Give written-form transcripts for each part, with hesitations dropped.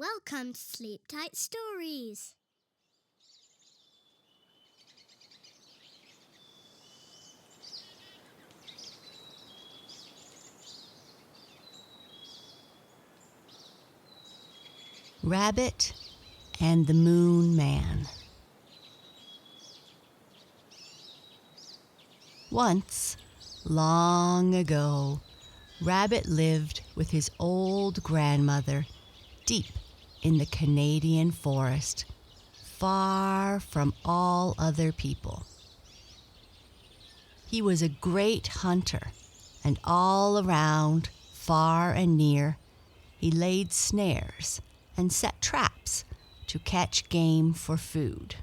Welcome to Sleep Tight Stories. Rabbit and the Moon Man. Once, long ago, Rabbit lived with his old grandmother deep in the Canadian forest, far from all other people. He was a great hunter, and all around, far and near, he laid snares and set traps to catch game for food.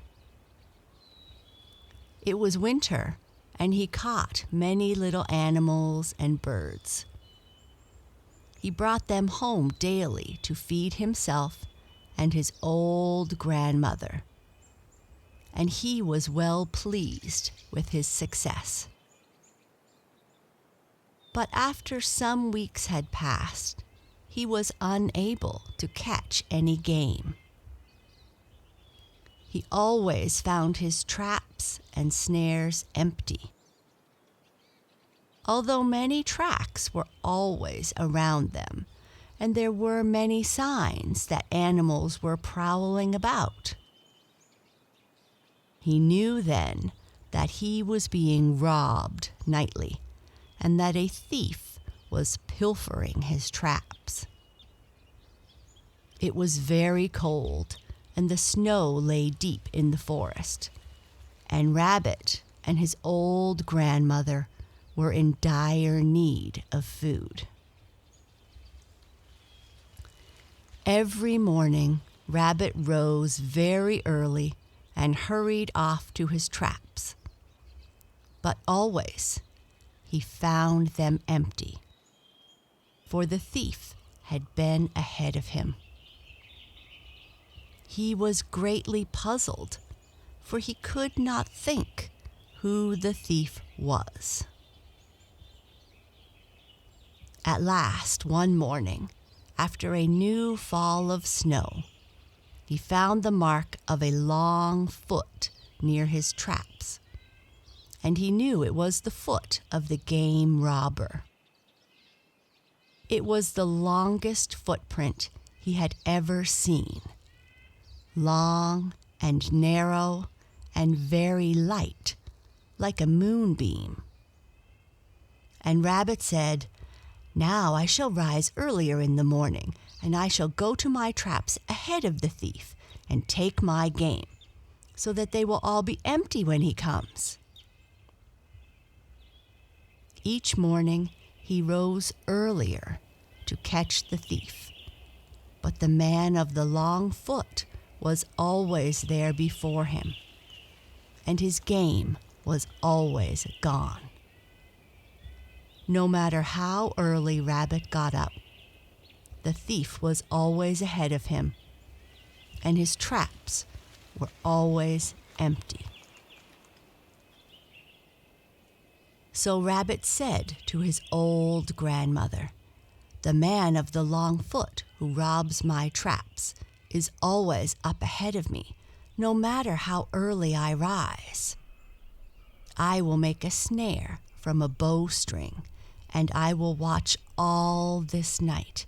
It was winter, and he caught many little animals and birds. He brought them home daily to feed himself and his old grandmother, and he was well pleased with his success. But after some weeks had passed, he was unable to catch any game. He always found his traps and snares empty. Although many tracks were always around them, and there were many signs that animals were prowling about. He knew then that he was being robbed nightly, and that a thief was pilfering his traps. It was very cold, and the snow lay deep in the forest, and Rabbit and his old grandmother were in dire need of food. Every morning, Rabbit rose very early and hurried off to his traps. But always he found them empty, for the thief had been ahead of him. He was greatly puzzled, for he could not think who the thief was. At last, one morning, after a new fall of snow, he found the mark of a long foot near his traps, and he knew it was the foot of the game robber. It was the longest footprint he had ever seen, long and narrow and very light, like a moonbeam. And Rabbit said, "Now I shall rise earlier in the morning, and I shall go to my traps ahead of the thief and take my game, so that they will all be empty when he comes." Each morning he rose earlier to catch the thief, but the man of the long foot was always there before him, and his game was always gone. No matter how early Rabbit got up, the thief was always ahead of him, and his traps were always empty. So Rabbit said to his old grandmother, "The man of the long foot who robs my traps is always up ahead of me, no matter how early I rise. I will make a snare from a bowstring, and I will watch all this night,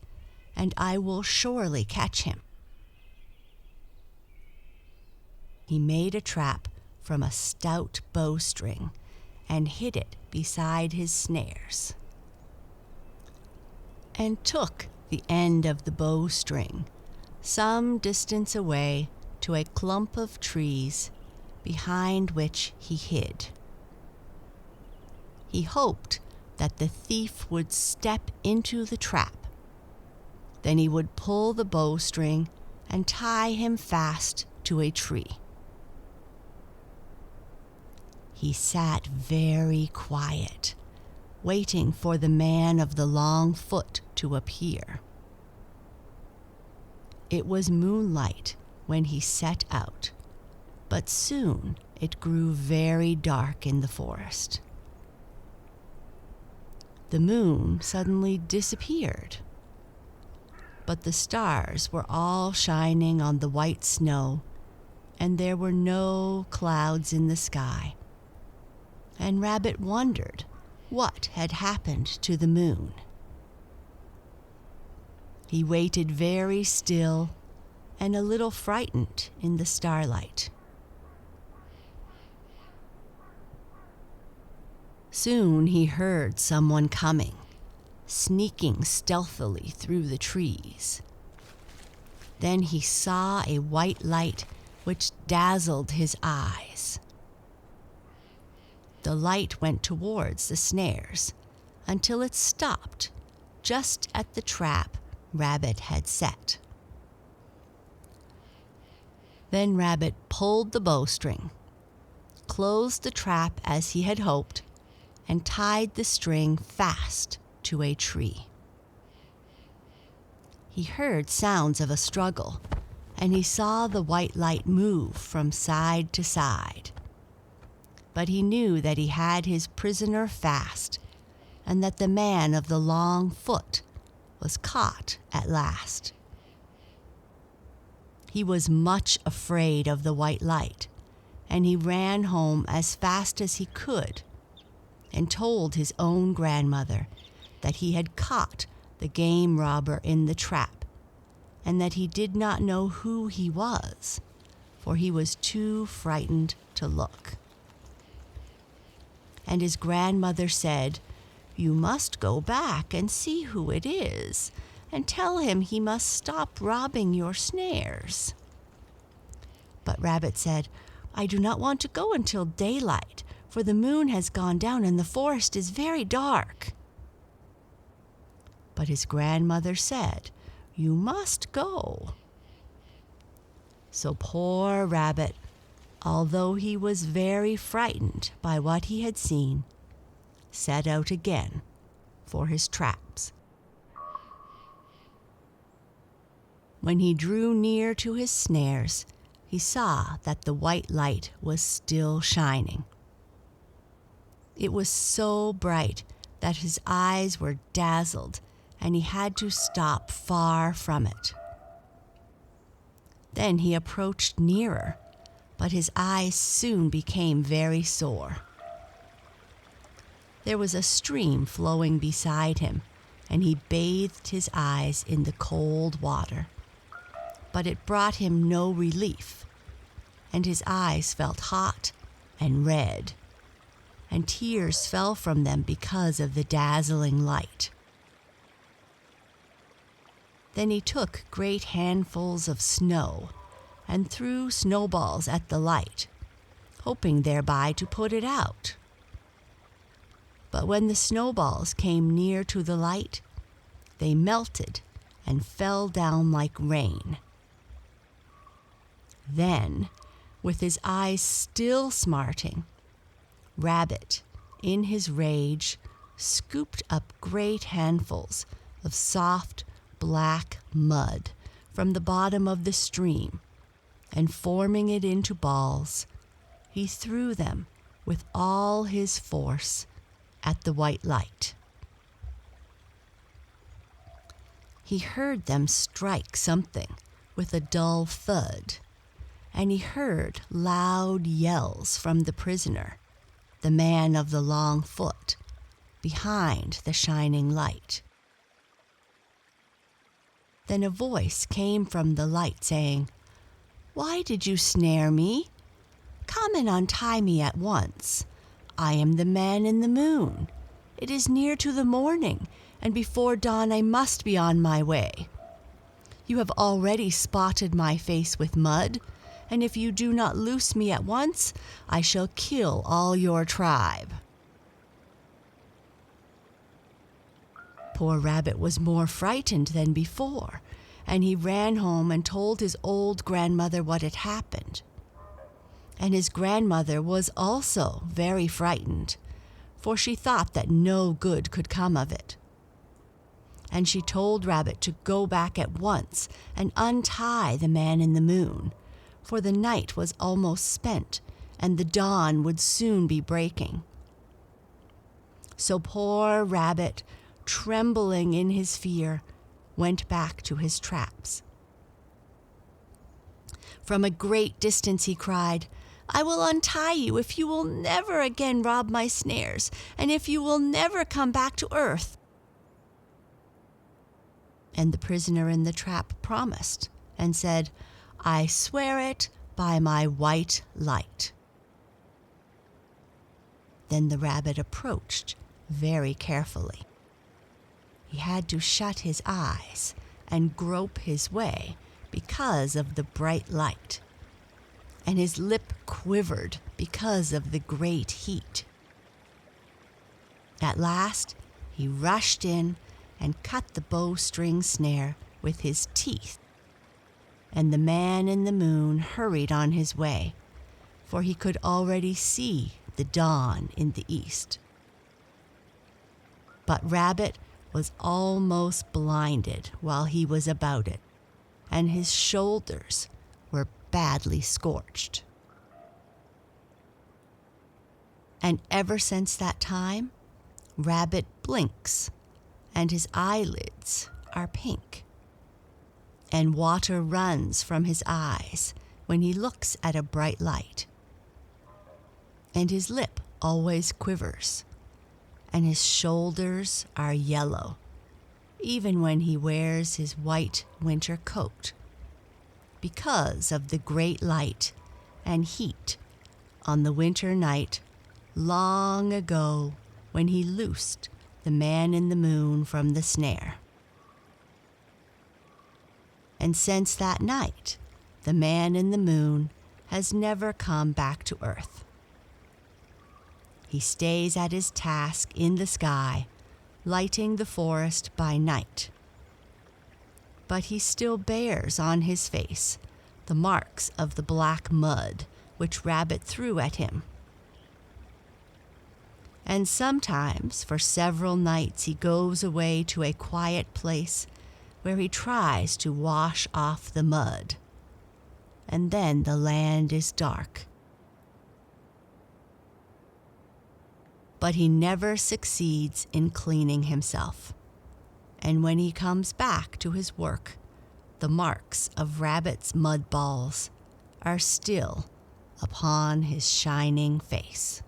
and I will surely catch him." He made a trap from a stout bowstring and hid it beside his snares, and took the end of the bowstring some distance away to a clump of trees behind which he hid. He hoped that the thief would step into the trap. Then he would pull the bowstring and tie him fast to a tree. He sat very quiet, waiting for the man of the long foot to appear. It was moonlight when he set out, but soon it grew very dark in the forest. The moon suddenly disappeared. But the stars were all shining on the white snow, and there were no clouds in the sky. And Rabbit wondered what had happened to the moon. He waited very still and a little frightened in the starlight. Soon he heard someone coming, sneaking stealthily through the trees. Then he saw a white light which dazzled his eyes. The light went towards the snares until it stopped just at the trap Rabbit had set. Then Rabbit pulled the bowstring, closed the trap as he had hoped, and tied the string fast to a tree. He heard sounds of a struggle, and he saw the white light move from side to side. But he knew that he had his prisoner fast, and that the man of the long foot was caught at last. He was much afraid of the white light, and he ran home as fast as he could and told his own grandmother that he had caught the game robber in the trap, and that he did not know who he was, for he was too frightened to look. And his grandmother said, "You must go back and see who it is, and tell him he must stop robbing your snares." But Rabbit said, "I do not want to go until daylight, for the moon has gone down and the forest is very dark." But his grandmother said, "You must go." So poor Rabbit, although he was very frightened by what he had seen, set out again for his traps. When he drew near to his snares, he saw that the white light was still shining. It was so bright that his eyes were dazzled, and he had to stop far from it. Then he approached nearer, but his eyes soon became very sore. There was a stream flowing beside him, and he bathed his eyes in the cold water. But it brought him no relief, and his eyes felt hot and red, and tears fell from them because of the dazzling light. Then he took great handfuls of snow and threw snowballs at the light, hoping thereby to put it out. But when the snowballs came near to the light, they melted and fell down like rain. Then, with his eyes still smarting, Rabbit, in his rage, scooped up great handfuls of soft, black mud from the bottom of the stream, and forming it into balls, he threw them with all his force at the white light. He heard them strike something with a dull thud, and he heard loud yells from the prisoner, the man of the long foot, behind the shining light. Then a voice came from the light saying, "Why did you snare me? Come and untie me at once. I am the man in the moon. It is near to the morning, and before dawn I must be on my way. You have already spotted my face with mud, and if you do not loose me at once, I shall kill all your tribe." Poor Rabbit was more frightened than before, and he ran home and told his old grandmother what had happened. And his grandmother was also very frightened, for she thought that no good could come of it. And she told Rabbit to go back at once and untie the man in the moon, for the night was almost spent, and the dawn would soon be breaking. So poor Rabbit, trembling in his fear, went back to his traps. From a great distance he cried, "I will untie you if you will never again rob my snares, and if you will never come back to earth." And the prisoner in the trap promised and said, "I swear it by my white light." Then the rabbit approached very carefully. He had to shut his eyes and grope his way because of the bright light, and his lip quivered because of the great heat. At last, he rushed in and cut the bowstring snare with his teeth, and the man in the moon hurried on his way, for he could already see the dawn in the east. But Rabbit was almost blinded while he was about it, and his shoulders were badly scorched. And ever since that time, Rabbit blinks, and his eyelids are pink, and water runs from his eyes when he looks at a bright light, and his lip always quivers, and his shoulders are yellow, even when he wears his white winter coat, because of the great light and heat on the winter night long ago when he loosed the man in the moon from the snare. And since that night, the man in the moon has never come back to earth. He stays at his task in the sky, lighting the forest by night. But he still bears on his face the marks of the black mud which Rabbit threw at him. And sometimes for several nights he goes away to a quiet place where he tries to wash off the mud. And then the land is dark. But he never succeeds in cleaning himself. And when he comes back to his work, the marks of Rabbit's mud balls are still upon his shining face.